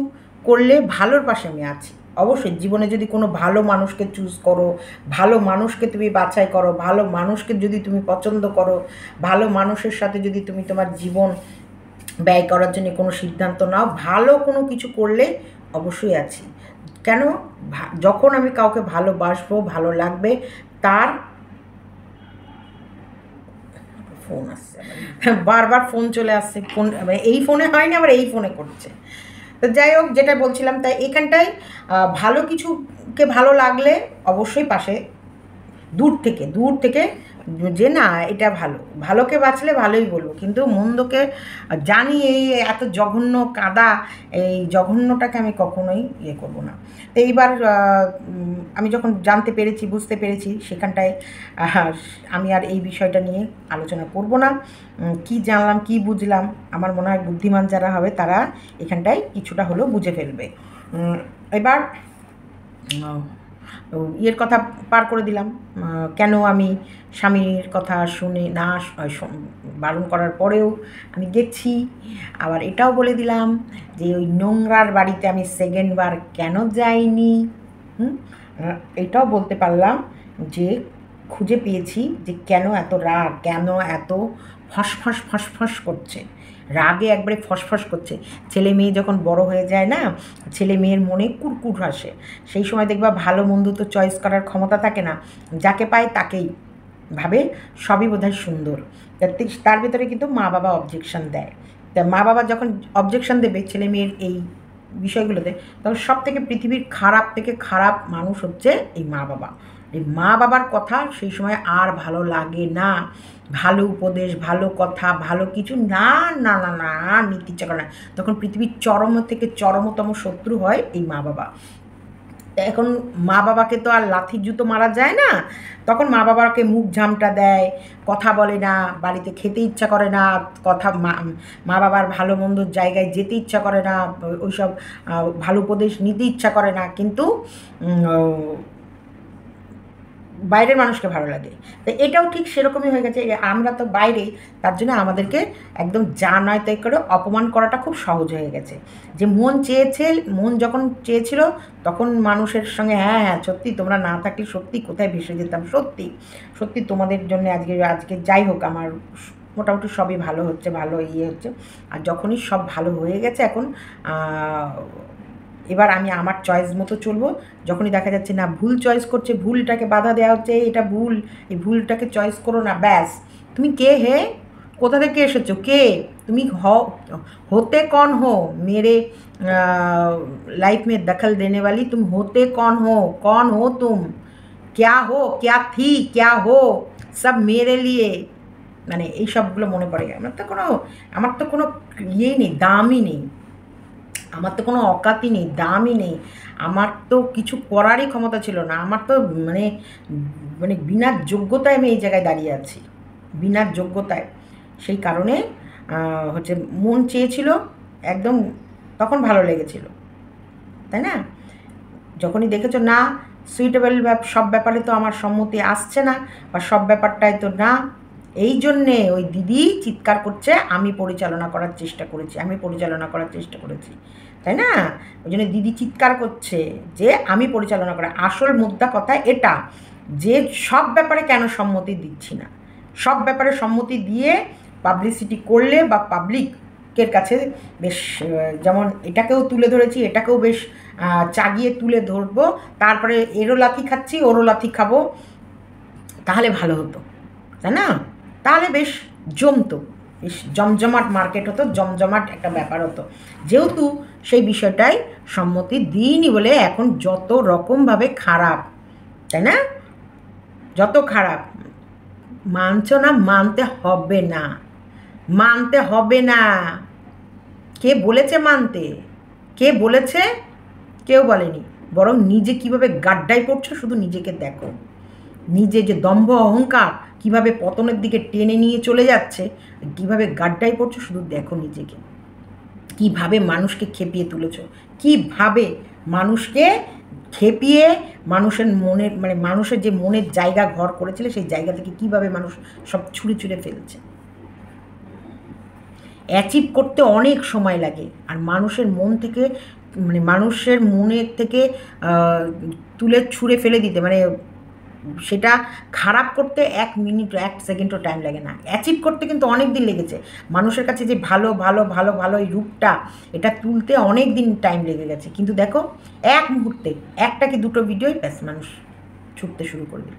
করলে ভালোর পাশে আমি আছি। অবশ্যই জীবনে যদি কোনো ভালো মানুষকে চুজ করো, ভালো মানুষকে তুমি বাছাই করো, ভালো মানুষকে যদি তুমি পছন্দ করো, ভালো মানুষের সাথে যদি তুমি তোমার জীবন ব্যয় করার জন্য কোনো সিদ্ধান্ত নাও, ভালো কোনো কিছু করলে অবশ্যই আছি। কেন, যখন আমি কাউকে ভালোবাসবো, ভালো লাগবে, তার ফোন আসছে, বারবার ফোন চলে আসছে, ফোন মানে এই ফোনে হয়নি, আবার এই ফোনে করছে। তো যাই হোক, যেটা বলছিলাম, তাই এখানটায় ভালো কিছুকে ভালো লাগলে অবশ্যই পাশে দূর থেকে যে না এটা ভালো, ভালোকে বাঁচলে ভালোই বলবো, কিন্তু মন্দকে জানি এই এত জঘন্য কাদা, এই জঘন্যটাকে আমি কখনোই করবো না। তো এইবার আমি যখন জানতে পেরেছি, বুঝতে পেরেছি, সেখানটায় আমি আর এই বিষয়টা নিয়ে আলোচনা করব না। কি জানলাম, কি বুঝলাম, আমার মনে হয় বুদ্ধিমান যারা হবে তারা এখানটায় কিছুটা হলেও বুঝে ফেলবে। এবার ইয়ের কথা পার করে দিলাম, কেন আমি স্বামীর কথা শুনে না বারণ করার পরেও আমি গেছি। আবার এটাও বলে দিলাম যে ওই নোংরার বাড়িতে আমি সেকেন্ডবার কেন যাইনি। এটাও বলতে পারলাম যে খুঁজে পেয়েছি যে কেন এত রাগ, কেন এত ফসফস করছে, রাগে একবারে ফসফস করছে। ছেলে মেয়ে যখন বড় হয়ে যায় না, ছেলে মেয়ের মনে কুরকুর আসে, সেই সময় দেখবা ভালো মন্দ তো চয়েস করার ক্ষমতা থাকে না, যাকে পায় তাকেই ভাবে সবই বোধহয় সুন্দর। তার ভিতরে কিন্তু মা বাবা অবজেকশন দেয়। তা মা বাবা যখন অবজেকশন দেবে ছেলে মেয়ের এই বিষয়গুলোতে, তখন সব থেকে পৃথিবীর খারাপ থেকে খারাপ মানুষ হচ্ছে এই মা বাবা। এই মা বাবার কথা সেই সময় আর ভালো লাগে না, ভালো উপদেশ, ভালো কথা, ভালো কিছু না না না না নিতে ইচ্ছা করে না। তখন পৃথিবীর চরম থেকে চরমতম শত্রু হয় এই মা বাবা। এখন মা বাবাকে তো আর লাথির জুতো মারা যায় না, তখন মা বাবাকে মুখ ঝামটা দেয়, কথা বলে না, বাড়িতে খেতে ইচ্ছা করে না, কথা মা বাবার ভালো মন্দর জায়গায় যেতে ইচ্ছা করে না, ওইসব ভালো উপদেশ নিতে ইচ্ছা করে না, কিন্তু বাইরের মানুষকে ভালো লাগে। তো এটাও ঠিক সেরকমই হয়ে গেছে, আমরা তো বাইরে, তার জন্য আমাদেরকে একদম যা নয় তাই করে অপমান করাটা খুব সহজ হয়ে গেছে। যে মন যখন চেয়েছিল তখন মানুষের সঙ্গে হ্যাঁ হ্যাঁ সত্যি তোমরা না থাকলে সত্যি কোথায় ভেসে যেতাম, সত্যি সত্যি তোমাদের জন্য আজকে যাই হোক আমার মোটামুটি সবই ভালো হচ্ছে, ভালো হচ্ছে। আর যখনই সব ভালো হয়ে গেছে এখন এবার আমি আমার চয়েস মতো চলবো। যখনই দেখা যাচ্ছে না ভুল চয়েস করছে, ভুলটাকে বাধা দেওয়া হচ্ছে, এটা ভুল, এই ভুলটাকে চয়েস করো না, ব্যাস। তুমি কে হে? কোথা থেকে এসেছো? কে তুমি? होते कौन हो मेरे लाइफ में दखल देने वाली? तुम होते कौन हो तुम? क्या हो, क्या थी, क्या हो, सब मेरे लिए। মানে এই সবগুলো মনে পড়ে। আমার তো কোনো ইয়েই নেই, দামই নেই, আমার তো কোনো অকাতই নেই, দামই নেই, আমার তো কিছু করারই ক্ষমতা ছিল না। আমার তো মানে মানে বিনা যোগ্যতায় আমি এই জায়গায় দাঁড়িয়ে আছি, বিনা যোগ্যতায়। সেই কারণে হচ্ছে মন চেয়েছিল একদম, তখন ভালো লেগেছিল, তাই না? যখনই দেখেছো না সুইটেবল সব ব্যাপারে তো আমার সম্মতি আসছে না, বা সব ব্যাপারটায় তো না, এই জন্যে ওই দিদি চিৎকার করছে আমি পরিচালনা করার চেষ্টা করেছি, আমি পরিচালনা করার চেষ্টা করেছি, তাই না? ওই জন্য দিদি চিৎকার করছে যে আমি পরিচালনা করা। আসল মুদ্রা কথা এটা যে সব ব্যাপারে কেন সম্মতি দিচ্ছি না, সব ব্যাপারে সম্মতি দিয়ে পাবলিসিটি করলে বা পাবলিকের কাছে বেশ, যেমন এটাকেও তুলে ধরেছি, এটাকেও বেশ চাগিয়ে তুলে ধরবো, তারপরে এরও লাথি খাচ্ছি ওরও লাথি খাবো, তাহলে ভালো হতো, তাই না? তাহলে বেশ জমতো, বেশ জমজমাট মার্কেট হতো, জমজমাট একটা ব্যাপার হতো। যেহেতু সেই বিষয়টাই সম্মতি দিইনি বলে এখন যত রকমভাবে খারাপ, তাই না? যত খারাপ, মানছ না, মানতে হবে না, মানতে হবে না। কে বলেছে মানতে? কে বলেছে? কেউ বলেনি। বরং নিজে কিভাবে গাড্ডায় পড়ছো শুধু নিজেকে দেখো, নিজে যে দম্ভ অহংকার কিভাবে পতনের দিকে টেনে নিয়ে চলে যাচ্ছে, কিভাবে গাড্ডায় পড়ছো শুধু দেখো নিজেকে, কিভাবে মানুষকে খেপিয়ে তুলেছো, কিভাবে মানুষকে খেপিয়ে মানুষের মনের মানে মানুষের যে মনের জায়গা ঘর করেছিল সেই জায়গা থেকে কিভাবে মানুষ সব ছুঁড়ে ছুঁড়ে ফেলছে। অ্যাচিভ করতে অনেক সময় লাগে, আর মানুষের মন থেকে মানে মানুষের মনের থেকে তুলে ছুঁড়ে ফেলে দিতে মানে সেটা খারাপ করতে 1 মিনিট 1 সেকেন্ডও টাইম লাগে না, অ্যাচিভ করতে কিন্তু অনেক দিন লেগেছে। মানুষের কাছে যে ভালো ভালো ভালো ভালো এই রূপটা এটা তুলতে অনেক দিন টাইম লেগে গেছে, কিন্তু দেখো এক মুহূর্তে একটা কি দুটো ভিডিওই ব্যাস মানুষ ছুটতে শুরু করে দিল।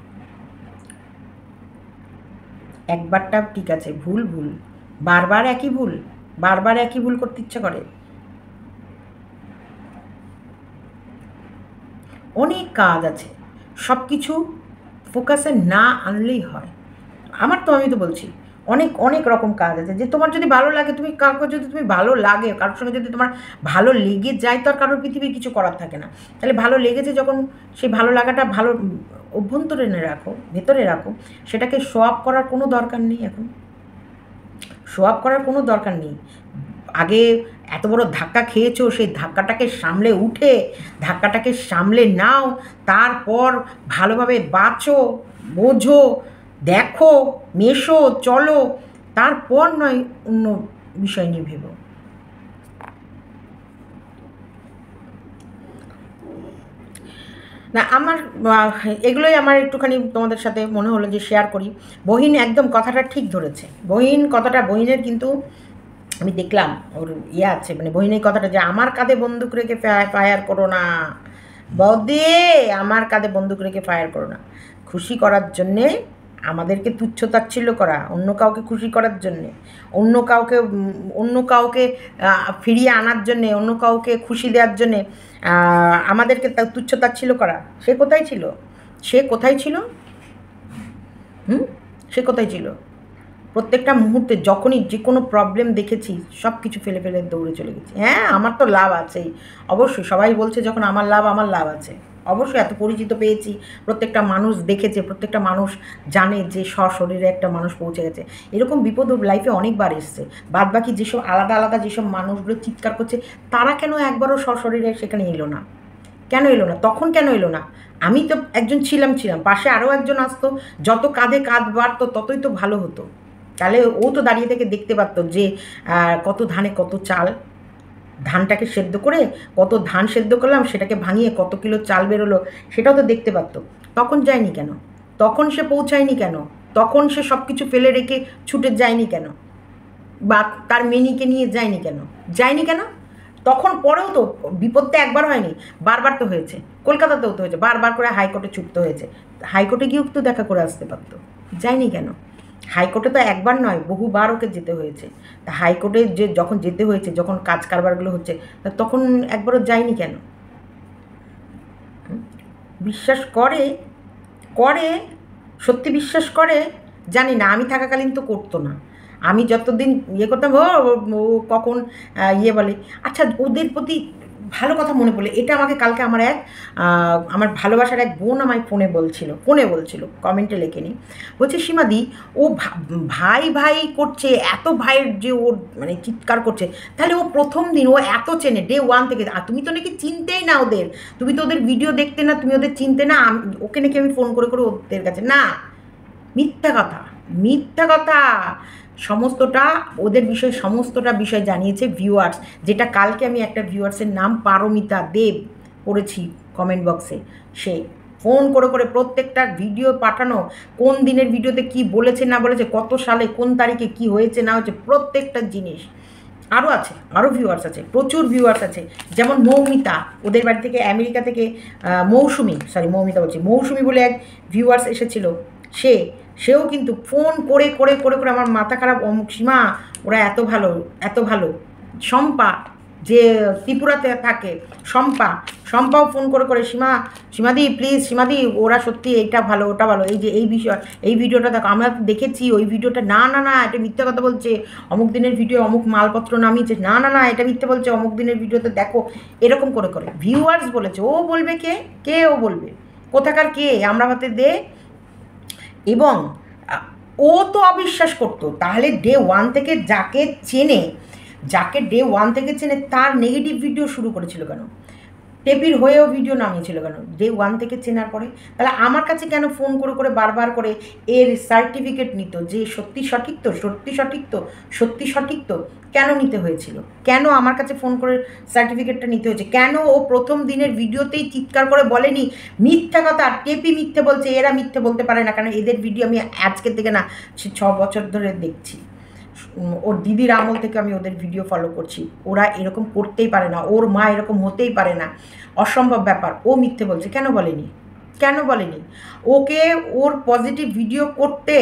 একবারটা ঠিক আছে, ভুল ভুল, বারবার একই ভুল, বারবার একই ভুল করতে ইচ্ছা করে। অনেক কাজ আছে, সব কিছু ফোকাসে না আনলেই হয়। আমি তো বলছি অনেক অনেক রকম কাজ আছে, যে তোমার যদি ভালো লাগে, তুমি কাউকে যদি তুমি ভালো লাগে, কারোর সঙ্গে যদি তোমার ভালো লেগে যায় তো আর কারোর পৃথিবীর কিছু করার থাকে না। তাহলে ভালো লেগেছে যখন, সেই ভালো লাগাটা ভালো অভ্যন্তরে রাখো, ভেতরে রাখো, সেটাকে শো আপ করার কোনো দরকার নেই। এখন শো আপ করার কোনো দরকার নেই। আগে এত বড় ধাক্কা খেয়েছো, সেই ধাক্কাটাকে সামলে উঠে ধাক্কাটাকে সামলে নাও, তারপর ভালোভাবে বাঁচো, বোঝো, দেখো, মেশো, চলো, তারপর নয় অন্য বিষয় নিয়ে ভেবো। না আমার এগুলোই আমার একটুখানি তোমাদের সাথে মনে হলো যে শেয়ার করি। বহিন একদম কথাটা ঠিক ধরেছে, বহিনের কিন্তু আমি দেখলাম ওর আছে মানে বহিনের কথাটা, যে আমার কাঁধে বন্দুক রেখে ফায়ার করো না বৌদি, আমার কাঁধে বন্দুক রেখে ফায়ার করো না। খুশি করার জন্যে আমাদেরকে তুচ্ছ-তাচ্ছিল্য করা, অন্য কাউকে খুশি করার জন্যে, অন্য কাউকে ফিরিয়ে আনার জন্যে, অন্য কাউকে খুশি দেওয়ার জন্যে আমাদেরকে তুচ্ছ-তাচ্ছিল্য করা, সে কোথায় ছিল? সে কোথায় ছিল? সে কোথায় ছিল? প্রত্যেকটা মুহূর্তে যখনই যে কোনো প্রবলেম দেখেছি সব কিছু ফেলে ফেলে দৌড়ে চলে গেছি। হ্যাঁ, আমার তো লাভ আছেই, অবশ্যই। সবাই বলছে যখন আমার লাভ আছে, অবশ্যই। এত পরিচিত পেয়েছি, প্রত্যেকটা মানুষ দেখেছে, প্রত্যেকটা মানুষ জানে যে সশরীরে একটা মানুষ পৌঁছে গেছে। এরকম বিপদ লাইফে অনেকবার এসছে। বাদ বাকি যেসব আলাদা আলাদা যেসব মানুষগুলো চিৎকার করছে, তারা কেন একবারও সশরীরে সেখানে এলো না? কেন এলো না? তখন কেন এলো না? আমি তো একজন ছিলাম, পাশে আরও একজন আসতো, যত কাঁধে কাঁধ বাড়তো ততই তো ভালো হতো। তাহলে ও তো দাঁড়িয়ে থেকে দেখতে পারতো যে কত ধানে কত চাল, ধানটাকে সেদ্ধ করে কত ধান সেদ্ধ করলাম, সেটাকে ভাঙিয়ে কত কিলো চাল বেরোলো, সেটাও তো দেখতে পারতো। তখন যায়নি কেন? তখন সে পৌঁছায়নি কেন? তখন সে সব কিছু ফেলে রেখে ছুটে যায়নি কেন? বা তার মেনিকে নিয়ে যায়নি কেন? তখন পরেও তো বিপদটা একবার হয়নি, বারবার তো হয়েছে, কলকাতাতেও তো হয়েছে, বারবার করে হাইকোর্টে ছুটতে হয়েছে। হাইকোর্টে গিয়েও তো দেখা করে আসতে পারতো, যায়নি কেন? হাইকোর্টে তো একবার নয়, বহুবার ওকে যেতে হয়েছে। তা হাইকোর্টে যে যখন যেতে হয়েছে, যখন কাজ কারবারগুলো হচ্ছে, তা তখন একবারও যায়নি কেন? বিশ্বাস করে, করে, সত্যি বিশ্বাস করে, জানি না, আমি থাকাকালীন তো করতো না। আমি যতদিন ইয়ে করতাম, ও কখন ইয়ে বলে। আচ্ছা, ওদের প্রতি ভালো কথা মনে পড়লে, এটা আমাকে কালকে আমার ভালোবাসার এক বোন আমায় ফোনে বলছিল, কমেন্টে লেখেনি, বলছে সীমাদি, ও ভাই ভাই করছে, এত ভাইয়ের যে ওর মানে চিৎকার করছে, তাহলে ও প্রথম দিন ও এত চেনে ডে ওয়ান থেকে, আর তুমি তো নাকি চিনতেই না ওদের, তুমি তো ওদের ভিডিও দেখতে না, তুমি ওদের চিনতে না, ওকে নাকি আমি ফোন করে করে ওদের কাছে না। মিথ্যা কথা, মিথ্যা কথা। সমস্তটা ওদের বিষয়ে সমস্তটা বিষয় জানিয়েছে ভিউয়ার্স, যেটা কালকে আমি একটা ভিউয়ার্সের নাম পারমিতা দেব পড়েছি কমেন্ট বক্সে। সে ফোন করে করে প্রত্যেকটা ভিডিও পাঠানো, কোন দিনের ভিডিওতে কি বলেছে না বলেছে, কত সালে কোন তারিখে কি হয়েছে না হয়েছে, প্রত্যেকটা জিনিস। আরও আছে, আরও ভিউয়ার্স আছে, প্রচুর ভিউয়ার্স আছে, যেমন মৌমিতা, ওদের বাড়ি থেকে আমেরিকা থেকে মৌমিতা বলছি, মৌসুমি বলে এক ভিউয়ার্স এসেছিল, সেও কিন্তু ফোন করে করে করে করে আমার মাথা খারাপ, অমুক সীমা, ওরা এত ভালো, এত ভালো। শম্পা, যে ত্রিপুরাতে থাকে, শম্পাও ফোন করে করে, সীমাদি প্লিজ, সীমাদি ওরা সত্যি এইটা ভালো, ওটা ভালো, এই যে এই বিষয়, এই ভিডিওটা দেখো, আমরা দেখেছি ওই ভিডিওটা, না না না এটা মিথ্যা কথা বলছে, অমুক দিনের ভিডিও অমুক মালপত্র নামিয়েছে, না না না এটা মিথ্যা বলছে, অমুক দিনের ভিডিওতে দেখো, এরকম করে করে ভিউয়ার্স বলেছে। ও বলবে কে ও বলবে, কোথাকার কে, আমরা হাতে দে। এবং ও তো অবিশ্বাস করতো, তাহলে ডে ওয়ান থেকে যাকে ডে ওয়ান থেকে চেনে তার নেগেটিভ ভিডিও শুরু করেছিল কেন? টেপির হয়েও ভিডিও নামিয়েছিল কেন ডে ওয়ান থেকে চেনার পরে? তাহলে আমার কাছে কেন ফোন করে করে বারবার করে এর সার্টিফিকেট নিত, যে সত্যি সঠিক তো কেন নিতে হয়েছিল? কেন আমার কাছে ফোন করে সার্টিফিকেটটা নিতে হয়েছে? কেন ও প্রথম দিনের ভিডিওতেই চিৎকার করে বলেনি মিথ্যা কথা, টেপি মিথ্যে বলছে, এরা মিথ্যে বলতে পারে না? কারণ এদের ভিডিও আমি আজকের থেকে না, সে 6 বছর ধরে দেখছি, ওর দিদির আমল থেকে আমি ওদের ভিডিও ফলো করছি। ওরা এরকম করতেই পারে না, ওর মা এরকম হতেই পারে না, অসম্ভব ব্যাপার। ও মিথ্যে বলছে, কেন বলেনি? ওকে ওর পজিটিভ ভিডিও করতে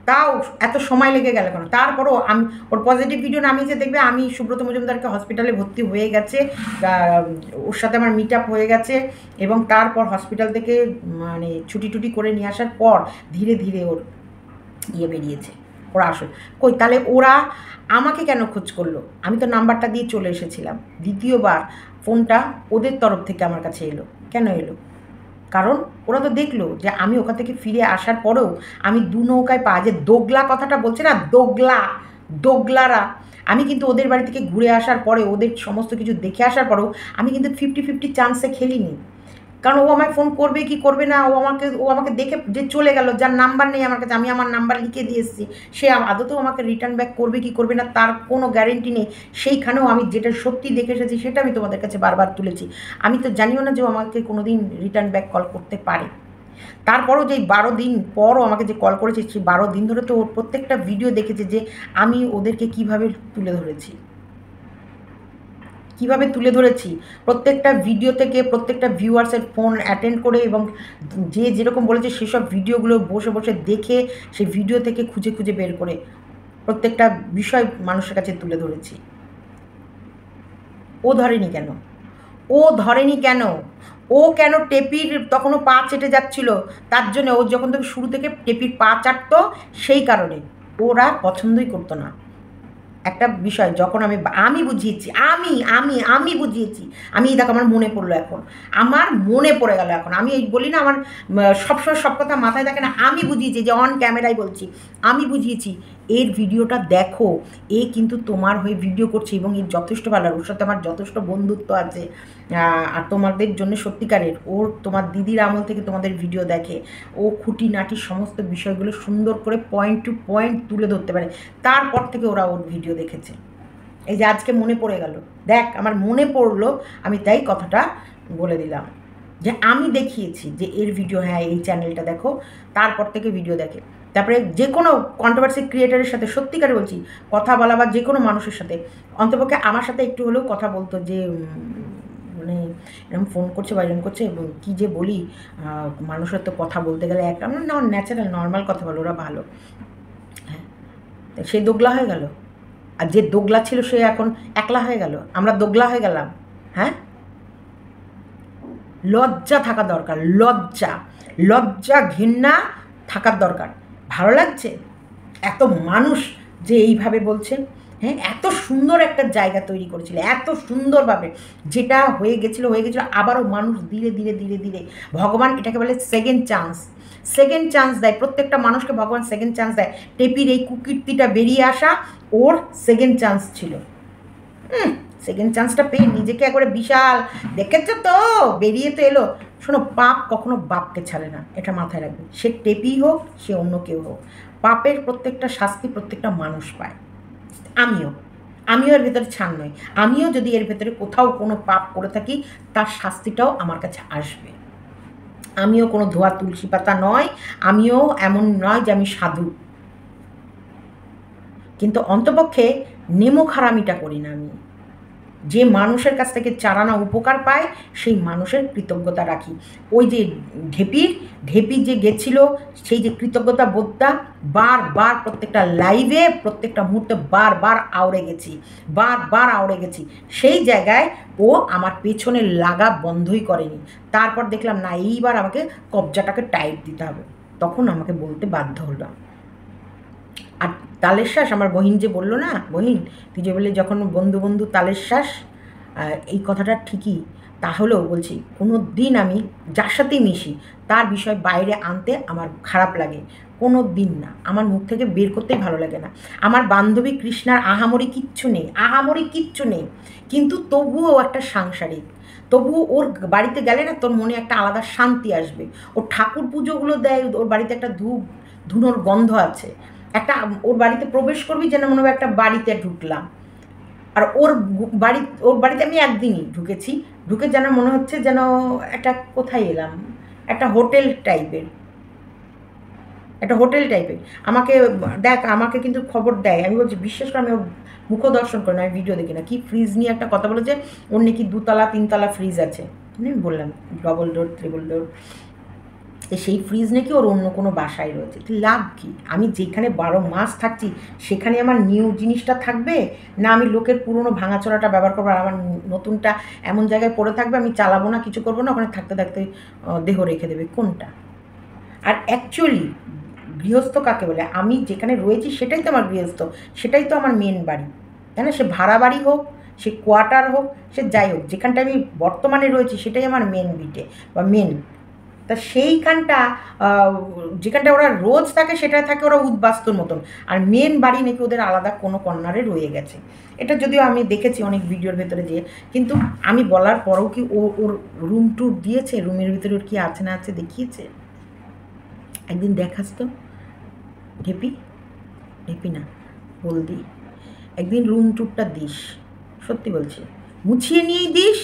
তাও এত সময় লেগে গেল কেন? তারপরও আমি ওর পজিটিভ ভিডিও নামিয়েছে, দেখবে আমি সুব্রত মজুমদারকে হসপিটালে ভর্তি হয়ে গেছে, ওর সাথে আমার মিট আপ হয়ে গেছে, এবং তারপর হসপিটাল থেকে মানে ছুটি করে নিয়ে আসার পর ধীরে ধীরে ওর বেরিয়েছে, ওরা আসল কই। তাহলে ওরা আমাকে কেন খোঁজ করলো? আমি তো নাম্বারটা দিয়ে চলে এসেছিলাম। দ্বিতীয়বার ফোনটা ওদের তরফ থেকে আমার কাছে এলো, কেন এলো? কারণ ওরা তো দেখলো যে আমি ওখান থেকে ফিরে আসার পরেও আমি দু নৌকায় পা, যে দোগলা কথাটা বলছে না, দোগলারা, আমি কিন্তু ওদের বাড়ি থেকে ঘুরে আসার পরে, ওদের সমস্ত কিছু দেখে আসার পরেও আমি কিন্তু 50-50 চান্সে খেলিনি। কারণ ও আমায় ফোন করবে কি করবে না, ও আমাকে দেখে যে চলে গেল, যার নাম্বার নেই আমার কাছে, আমি আমার নাম্বার লিখে দিয়ে এসেছি, সে আদতেও আমাকে রিটার্ন ব্যাক করবে কি করবে না তার কোনো গ্যারেন্টি নেই। সেইখানেও আমি যেটা সত্যি দেখে এসেছি সেটা আমি তোমাদের কাছে বারবার তুলেছি। আমি তো জানিও না যে ও আমাকে কোনো দিন রিটার্ন ব্যাক কল করতে পারে। তারপরও যেই 12 দিন পরও আমাকে যে কল করেছে, সেই 12 দিন ধরে তো ওর প্রত্যেকটা ভিডিও দেখেছে যে আমি ওদেরকে কীভাবে তুলে ধরেছি, প্রত্যেকটা ভিডিও থেকে প্রত্যেকটা ভিউয়ার্সের ফোন অ্যাটেন্ড করে, এবং যে যেরকম বলেছে সেসব ভিডিওগুলো বসে বসে দেখে, সেই ভিডিও থেকে খুঁজে খুঁজে বের করে প্রত্যেকটা বিষয় মানুষের কাছে তুলে ধরেছি। ও ধরেনি কেন? ও কেন টেপির তখনও পা চেটে যাচ্ছিল, তার জন্য ও যখন থেকে শুরু থেকে টেপির পা চাটতো, সেই কারণে ওরা পছন্দই করতো না। একটা বিষয় যখন আমি বুঝিয়েছি, আমি বুঝিয়েছি, দেখো আমার মনে পড়লো এখন, আমার মনে পড়ে গেল এখন, আমি এই বলি না আমার সবসময় সব কথা মাথায় থাকে না, আমি বুঝিয়েছি, যে অন ক্যামেরায় বলছি, আমি বুঝিয়েছি এর ভিডিওটা দেখো, এ কিন্তু তোমার হয়ে ভিডিও করছে, এবং এর যথেষ্ট ভালো, ওর সাথে আমার যথেষ্ট বন্ধুত্ব আছে, আর তোমাদের জন্য সত্যিকারের, ওর তোমার দিদির আমল থেকে তোমাদের ভিডিও দেখে, ও খুঁটিনাটি সমস্ত বিষয়গুলো সুন্দর করে পয়েন্ট টু পয়েন্ট তুলে ধরতে পারে, তারপর থেকে ওরা ওর ভিডিও দেখেছে। এই যে আজকে মনে পড়ে গেল, দেখ আমার মনে পড়লো, আমি তাই কথাটা বলে দিলাম। যে আমি দেখিয়েছি যে এর ভিডিও, হ্যাঁ এই চ্যানেলটা দেখো, তারপর থেকে ভিডিও দেখে। তারপরে যে কোনো কন্ট্রোভার্সি ক্রিয়েটারের সাথে সত্যিকারে বলছি কথা বলা, বা যে কোনো মানুষের সাথে অন্তপক্ষে আমার সাথে একটু হলেও কথা বলতো, যে মানে এরকম ফোন করছে বা এরকম করছে, কী যে বলি, মানুষের তো কথা বলতে গেলে একটা ন্যাচারাল নর্মাল কথা বলো, ওরা ভালো। হ্যাঁ, সে দোগলা হয়ে গেল, আর যে দোগলা ছিল সে এখন একলা হয়ে গেল, আমরা দোগলা হয়ে গেলাম। হ্যাঁ, লজ্জা থাকা দরকার, লজ্জা, লজ্জা ঘৃণা থাকার দরকার। ভালো লাগছে এত মানুষ যে এইভাবে বলছে? হ্যাঁ, এত সুন্দর একটা জায়গা তৈরি করেছিল, এত সুন্দরভাবে, যেটা হয়ে গেছিলো আবারও মানুষ ধীরে ধীরে ধীরে ধীরে, ভগবান এটাকে বলে সেকেন্ড চান্স, সেকেন্ড চান্স দেয় প্রত্যেকটা মানুষকে, ভগবান সেকেন্ড চান্স দেয়। টেপির এই কুকীর্তিটা বেরিয়ে আসা ওর সেকেন্ড চান্স ছিল। সেকেন্ড চান্সটা পেয়ে নিজেকে একবারে বিশাল, দেখেছ তো বেরিয়ে তো এলো। শোনো, পাপ কখনো বাপকে ছাড়ে না, এটা মাথায় রাখবে। সে টেপি হোক, সে অন্য কেউ হোক, পাপের প্রত্যেকটা শাস্তি প্রত্যেকটা মানুষ পায়। আমিও এর ভেতরে ছাড় নই। আমিও যদি এর ভেতরে কোথাও কোনো পাপ করে থাকি, তার শাস্তিটাও আমার কাছে আসবে। আমিও কোনো ধোয়া তুলসী পাতা নয়, আমিও এমন নয় যে আমি সাধু, কিন্তু অন্তপক্ষে নেমো খারামিটা করি না আমি। যে মানুষের কাছ থেকে চারানা উপকার পায় সেই মানুষের কৃতজ্ঞতা রাখি। ওই যে ঢেপি যে গেছিল, সেই যে কৃতজ্ঞতা বোধটা বারবার প্রত্যেকটা লাইভে প্রত্যেকটা মুহূর্তে বারবার আওড়ে গেছি। সেই জায়গায় ও আমার পেছনে লাগা বন্ধই করেনি। তারপর দেখলাম না, এইবার আমাকে কবজাটাকে টাইট দিতে হবে, তখন আমাকে বলতে বাধ্য হলাম। আর তালের শ্বাস, আমার বহিন যে বললো না, বহিন তুই যে বললে যখন বন্ধু বন্ধু তালের শ্বাস, এই কথাটা ঠিকই। তাহলেও বলছি, কোনো দিন আমি যার সাথেই মিশি তার বিষয় বাইরে আনতে আমার খারাপ লাগে, কোনো দিন না, আমার মুখ থেকে বের করতেই ভালো লাগে না। আমার বান্ধবী কৃষ্ণার আহামরি কিচ্ছু নেই, কিন্তু তবুও একটা সাংসারিক, তবুও ওর বাড়িতে গেলে না তোর মনে একটা আলাদা শান্তি আসবে। ওর ঠাকুর পুজোগুলো দেয়, ওর বাড়িতে একটা ধুনোর গন্ধ আছে, একটা ওর বাড়িতে প্রবেশ করবি যেন মনে হবে একটা বাড়িতে ঢুকলাম। আর ওর বাড়িতে আমি একদিনই ঢুকে যেন মনে হচ্ছে যেন একটা কোথায় এলাম, একটা হোটেল টাইপের। আমাকে কিন্তু খবর দেয়, আমি বলছি বিশ্বাস করে, আমি ওর মুখ দর্শন করি না, আমি ভিডিও দেখি না। কি ফ্রিজ নিয়ে একটা কথা বলেছে, ওর নাকি 2তলা 3তলা ফ্রিজ আছে। আমি বললাম ডবল ডোর, ট্রিপল ডোর, সেই ফ্রিজ নাকি ওর অন্য কোনো বাসায় রয়েছে। লাভ কি? আমি যেখানে 12 মাস থাকছি সেখানে আমার নিউ জিনিসটা থাকবে, না আমি লোকের পুরনো ভাঙাচোরাটা ব্যবহার করবো, আর আমার নতুনটা এমন জায়গায় পড়ে থাকবে, আমি চালাবো না, কিছু করবো না, ওখানে থাকতে থাকতে দেহ রেখে দেবে, কোনটা? আর অ্যাকচুয়ালি গৃহস্থ কাকে বলে? আমি যেখানে রয়েছি সেটাই তো আমার গৃহস্থ, সেটাই তো আমার মেন বাড়ি, তাই না? সে ভাড়া বাড়ি হোক, সে কোয়ার্টার হোক, সে যাই হোক, যেখানটা আমি বর্তমানে রয়েছি সেটাই আমার মেন ভিটে বা মেন। তা সেইখানটা যেখানটা ওরা রোজ থাকে সেটাই থাকে ওরা উদ্বাস্তুর মতন, আর মেন বাড়ি নাকি ওদের আলাদা কোনো কর্নারে রয়ে গেছে। এটা যদিও আমি দেখেছি অনেক ভিডিওর ভেতরে যেয়ে, কিন্তু আমি বলার পরেও কি ওর রুম ট্যুর দিয়েছে? রুমের ভিতরে ওর কী আছে না আছে দেখিয়েছে? একদিন দেখাস তো ঢেপি না, বলদি, একদিন রুম ট্যুরটা দিস, সত্যি বলছি, মুছিয়ে নিয়েই দিস।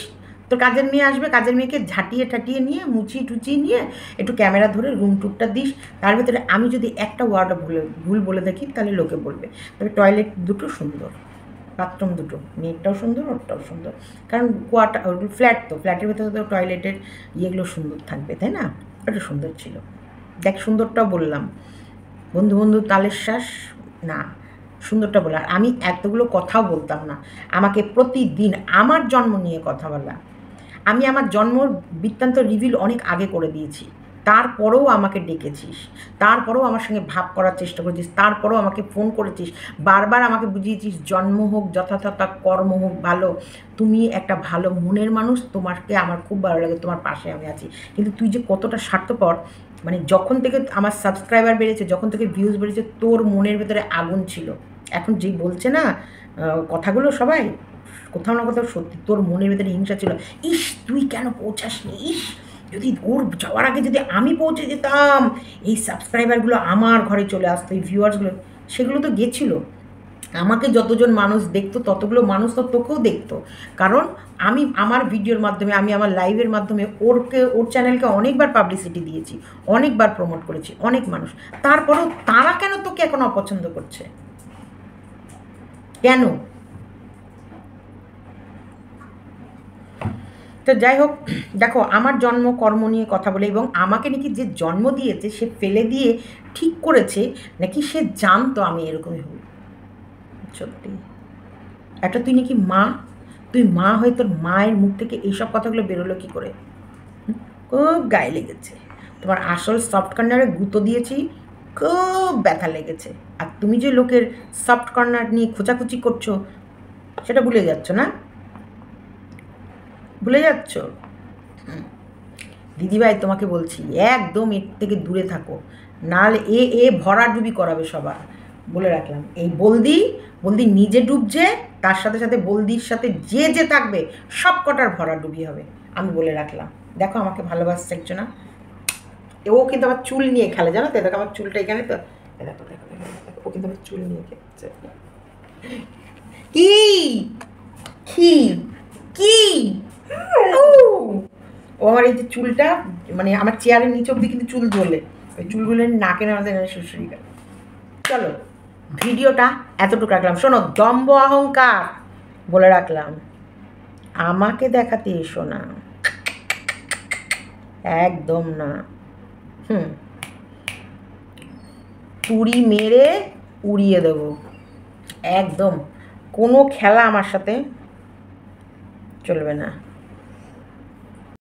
তোর কাজের মেয়ে আসবে, কাজের মেয়েকে ঝাঁটিয়ে টাটিয়ে নিয়ে মুছিয়ে টুচিয়ে নিয়ে একটু ক্যামেরা ধরে রুম ট্যুরটা দিস। তার ভিতরে আমি যদি একটা ওয়ার্ড ভুল বলে দেখি তাহলে লোকে বলবে। তবে টয়লেট দুটো সুন্দর, বাথরুম দুটো, মেয়েরটাও সুন্দর, ওরটাও সুন্দর, কারণ কোয়ার্টার ফ্ল্যাট, তো ফ্ল্যাটের ভেতরে তো টয়লেটের ইয়েগুলো সুন্দর থাকবে, তাই না? ওটা সুন্দর ছিল, দেখ সুন্দরটাও বললাম। বন্ধু তালের শ্বাস না, সুন্দরটা বলা। আমি এতগুলো কথাও বলতাম না, আমাকে প্রতিদিন আমার জন্ম নিয়ে কথা বলা, আমি আমার জন্ম বৃত্তান্ত রিভিল অনেক আগে করে দিয়েছি, তারপরেও আমাকে ডেকেছিস, তারপরেও আমার সঙ্গে ভাব করার চেষ্টা করেছিস, তারপরেও আমাকে ফোন করেছিস, বারবার আমাকে বুঝিয়েছিস জন্ম হোক যথাযথ, কর্ম হোক ভালো, তুমি একটা ভালো মনের মানুষ, তোমাকে আমার খুব ভালো লাগে, তোমার পাশে আমি আছি। কিন্তু তুই যে কতটা স্বার্থপর, মানে যখন থেকে আমার সাবস্ক্রাইবার বেড়েছে, যখন থেকে ভিউজ বেড়েছে, তোর মনের ভেতরে আগুন ছিল। এখন যেই বলছে না কথাগুলো সবাই, কোথাও না কোথাও সত্যি তোর মনের ভেতরে হিংসা ছিল। ইস তুই কেন পৌঁছাসনি, ইস যদি ওর যাওয়ার আগে যদি আমি পৌঁছে যেতাম, এই সাবস্ক্রাইবারগুলো আমার ঘরে চলে আসতো, এই ভিউয়ার্সগুলো, সেগুলো তো গেছিলো। আমাকে যতজন মানুষ দেখতো ততগুলো মানুষ তো তোকেও দেখতো, কারণ আমি আমার ভিডিওর মাধ্যমে, আমি আমার লাইভের মাধ্যমে ওর চ্যানেলকে অনেকবার পাবলিসিটি দিয়েছি, অনেকবার প্রমোট করেছি অনেক মানুষ। তারপরেও তারা কেন তোকে এখন অপছন্দ করছে? কেন? তো যাই হোক, দেখো আমার জন্ম কর্ম নিয়ে কথা বলে, এবং আমাকে নাকি যে জন্ম দিয়েছে সে ফেলে দিয়ে ঠিক করেছে নাকি সে জানতো আমি এরকমই হই। সত্যি একটা তুই নাকি মা, তুই মা হয়ে তোর মায়ের মুখ থেকে এইসব কথাগুলো বেরোলো কী করে? খুব গায়ে লেগেছে। তোমার আসল সফট কর্নারে গুঁতো দিয়েছি, খুব ব্যথা লেগেছে। আর তুমি যে লোকের সফট কর্নার নিয়ে খোঁচাখুচি করছো সেটা ভুলে যাচ্ছ না? ভুলে যাচ্ছ? দিদিভাই তোমাকে বলছি একদম এর থেকে দূরে থাকো, নাহলে ভরাডুবি করাবে সবার। বলে রাখলাম, এই বলদি নিজে ডুবছে, তার সাথে সাথে বলদির সাথে যে থাকবে সব কটার ভরাডুবি হবে, আমি বলে রাখলাম। দেখো আমাকে ভালোবাসছে একজন না, ও কিন্তু আমার চুল নিয়ে খেলে, জানো তো? দেখো আমার চুলটা এখানে তো, দেখো দেখো ও কিন্তু আমার চুল নিয়ে খেলছে। কি কি কি ও আমার এই যে চুলটা, মানে আমার চেয়ারের নিচে অব্দি কিন্তু চুল ঝোলে, ওই চুলগুলো নাকে না আমাদের শুশুরি গেল। চলো ভিডিওটা এতটুকু রাখলাম। শোনো, দম্ভ অহংকার বলে রাখলাম, আমাকে দেখাতে এসো না, একদম না। তুড়ি মেরে উড়িয়ে দেবো একদম। কোনো খেলা আমার সাথে চলবে না।